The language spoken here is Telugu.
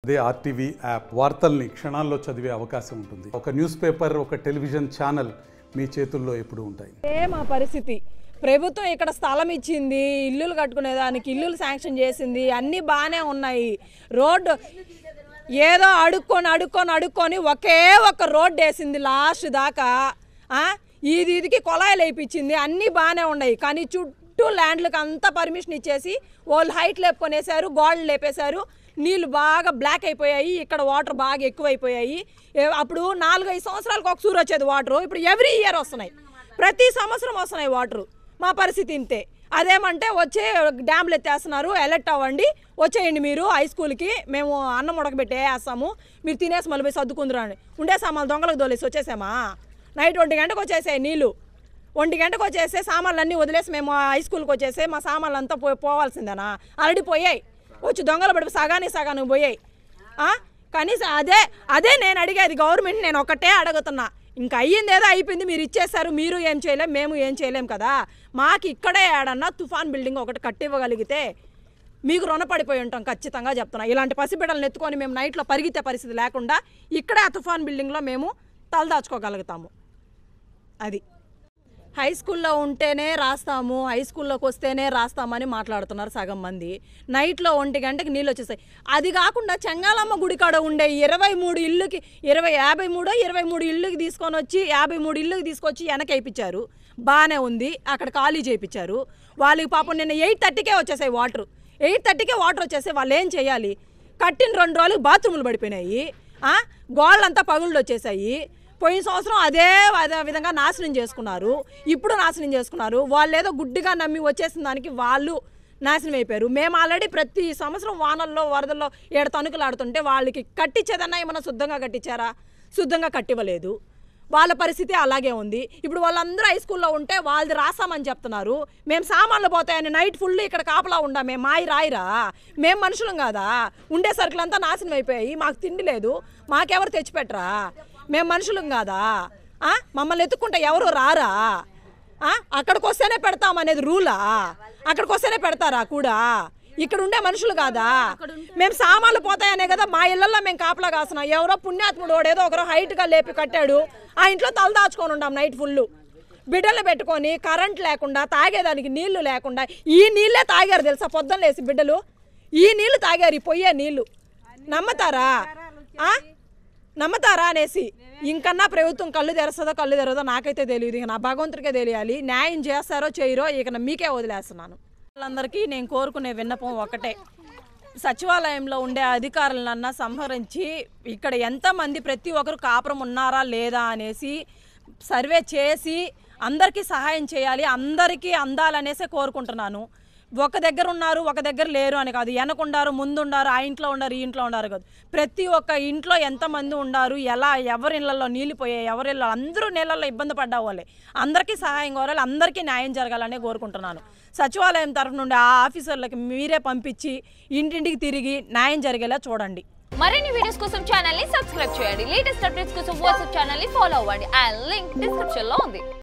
అదే ఆర్టీవీ యాప్ వార్తల్ని క్షణాల్లో చదివే అవకాశం ఉంటుంది. ఒక న్యూస్ పేపర్, ఒక టెలివిజన్ ఛానల్ మీ చేతుల్లో ఎప్పుడూ ఉంటాయి. మా పరిస్థితి ప్రభుత్వం ఇక్కడ స్థలం ఇచ్చింది, ఇల్లులు కట్టుకునేదానికి ఇల్లులు శాంక్షన్ చేసింది, అన్నీ బాగానే ఉన్నాయి. రోడ్డు ఏదో అడుక్కొని ఒకే ఒక రోడ్డు వేసింది లాస్ట్ దాకా. ఇదికి కొలాయిలు వేయించింది, అన్నీ బాగానే ఉన్నాయి. కానీ చుట్టూ ల్యాండ్లకు అంతా పర్మిషన్ ఇచ్చేసి వాళ్ళు హైట్ లేపుకొనేసారు, గోడలు లేపేశారు. నీళ్ళు బాగా బ్లాక్ అయిపోయాయి, ఇక్కడ వాటర్ బాగా ఎక్కువైపోయాయి. అప్పుడు 4-5 సంవత్సరాలకు ఒకసారి వచ్చేది వాటరు, ఇప్పుడు ఎవ్రీ ఇయర్ వస్తున్నాయి, ప్రతి సంవత్సరం వస్తున్నాయి వాటరు. మా పరిస్థితి ఇంతే. అదేమంటే వచ్చే డ్యామ్లు ఎత్తేస్తున్నారు, ఎలర్ట్ అవ్వండి, వచ్చేయండి మీరు హై స్కూల్కి, మేము అన్నం ఉడకబెట్టేస్తాము, మీరు తినేసి మళ్ళీ పోయి సర్దుకుందరు అని. ఉండే సామాన్లు దొంగలకు దోలేసి వచ్చేసామా? నైట్ 1 గంటకు వచ్చేసాయి నీళ్ళు. 1 గంటకు వచ్చేస్తే సామాన్లు అన్నీ వదిలేసి మేము హై స్కూల్కి వచ్చేసి మా సామాన్లు అంతా పోవాల్సిందేనా? ఆల్రెడీ పోయాయి, వచ్చి దొంగలు పడి సగానికి పోయాయి. కనీసం అదే నేను అడిగేది గవర్నమెంట్. నేను ఒకటే అడుగుతున్నా, ఇంకా అయ్యింది ఏదో అయిపోయింది, మీరు ఇచ్చేస్తారు, మీరు ఏం చేయలేం, మేము ఏం చేయలేం కదా. మాకు ఇక్కడే ఏడన్నా తుఫాన్ బిల్డింగ్ ఒకటి కట్టివ్వగలిగితే మీకు రుణపడిపోయి ఉంటాం ఖచ్చితంగా చెప్తున్నా. ఇలాంటి పసిబిడ్డలను ఎత్తుకొని మేము నైట్లో పరిగెత్తే పరిస్థితి లేకుండా ఇక్కడే ఆ తుఫాన్ బిల్డింగ్లో మేము తలదాచుకోగలుగుతాము. అది హై స్కూల్లో ఉంటేనే రాస్తాము, హై స్కూల్లోకి వస్తేనే రాస్తామని మాట్లాడుతున్నారు సగం మంది. నైట్లో 1 గంటకి నీళ్ళు వచ్చేస్తాయి. అది కాకుండా చెంగాలమ్మ గుడికాడ ఉండే 23 ఇళ్ళకి 23 ఇళ్ళకి తీసుకొని వచ్చి 53 ఇళ్ళకి తీసుకొచ్చి వెనక వేయించారు, బాగానే ఉంది. అక్కడ ఖాళీ చేయించారు వాళ్ళకి. పాపం నిన్న 8:30కే వచ్చేసాయి వాటర్. 8:30కే వాటర్ వచ్చేసాయి. వాళ్ళు ఏం చేయాలి? కట్టిన 2 రోజులకు బాత్రూములు పడిపోయినాయి, గోళ్ళంతా పగుళ్ళు వచ్చేసాయి. పోయిన సంవత్సరం అదే విధంగా నాశనం చేసుకున్నారు, ఇప్పుడు నాశనం చేసుకున్నారు. వాళ్ళు ఏదో గుడ్డిగా నమ్మి వచ్చేసిన దానికి వాళ్ళు నాశనం అయిపోయారు. మేము ఆల్రెడీ ప్రతి సంవత్సరం వానల్లో వరదల్లో 7 తణుకులు ఆడుతుంటే వాళ్ళకి కట్టించేదన్నా ఏమన్నా శుద్ధంగా కట్టించారా? శుద్ధంగా కట్టివ్వలేదు. వాళ్ళ పరిస్థితి అలాగే ఉంది. ఇప్పుడు వాళ్ళందరూ హై స్కూల్లో ఉంటే వాళ్ళది రాసామని చెప్తున్నారు. మేము సామాన్లు పోతాయని నైట్ ఫుల్ ఇక్కడ కాపలా ఉండా, మేము మాయి రాయిరా, మేము మనుషులం కాదా? ఉండే సరుకులంతా నాశనం అయిపోయాయి, మాకు తిండి లేదు, మాకెవరు తెచ్చిపెట్టరా? మేము మనుషులం కాదా? మమ్మల్ని ఎత్తుక్కుంటే ఎవరు రారా? అక్కడికి వస్తేనే పెడతామనేది రూలా? అక్కడికి వస్తేనే పెడతారా కూడా? ఇక్కడ ఉండే మనుషులు కాదా? మేము సామాన్లు పోతాయనే కదా మా ఇళ్లలో మేము కాపలా కాస్తున్నాం. ఎవరో పుణ్యాత్ముడు ఏదో ఒకరో హైట్గా లేపి కట్టాడు, ఆ ఇంట్లో తలదాచుకొని ఉన్నాం నైట్ ఫుల్. బిడ్డలు పెట్టుకొని కరెంట్ లేకుండా, తాగేదానికి నీళ్లు లేకుండా, ఈ నీళ్ళే తాగారు తెలుసా పొద్దున్న లేసి బిడ్డలు. ఈ నీళ్లు తాగారు, ఈ పొయ్యే నీళ్లు. నమ్మతారా అనేసి. ఇంకన్నా ప్రభుత్వం కళ్ళు తెరవదో నాకైతే తెలియదు. ఇక నా భగవంతుడికే తెలియాలి. న్యాయం చేస్తారో చేయరో ఇక మీకే వదిలేస్తున్నాను. వాళ్ళందరికీ నేను కోరుకునే విన్నపం ఒకటే, సచివాలయంలో ఉండే అధికారులన్నా సంహరించి ఇక్కడ ఎంతమంది ప్రతి ఒక్కరు కాపురం ఉన్నారా లేదా అనేసి సర్వే చేసి అందరికీ సహాయం చేయాలి, అందరికీ అందాలనేసే కోరుకుంటున్నాను. ఒక దగ్గర ఉన్నారు, ఒక దగ్గర లేరు అని కాదు, వెనకుండారు, ముందుండారు, ఆ ఇంట్లో ఉండారు, ఈ ఇంట్లో ఉండారు కాదు. ప్రతి ఒక్క ఇంట్లో ఎంతమంది ఉండారు, ఎలా, ఎవరి ఇళ్లలో నీళ్ళు పోయాయి, ఎవరి ఇళ్ళలో, అందరూ నీళ్ళల్లో ఇబ్బంది పడ్డా వాళ్ళే. అందరికీ సహాయం కోరాలి, అందరికీ న్యాయం జరగాలనే కోరుకుంటున్నాను. సచివాలయం తరఫు నుండి ఆ ఆఫీసర్లకి మీరే పంపించి ఇంటింటికి తిరిగి న్యాయం జరిగేలా చూడండి. మరిన్ని వీడియోస్ కోసం ఛానల్ ని సబ్స్క్రైబ్ చేయండి. లేటెస్ట్ అప్డేట్స్ కోసం వాట్సాప్ ఛానల్ ని ఫాలో అవ్వండి. ఆ లింక్ డిస్క్రిప్షన్ లో ఉంది.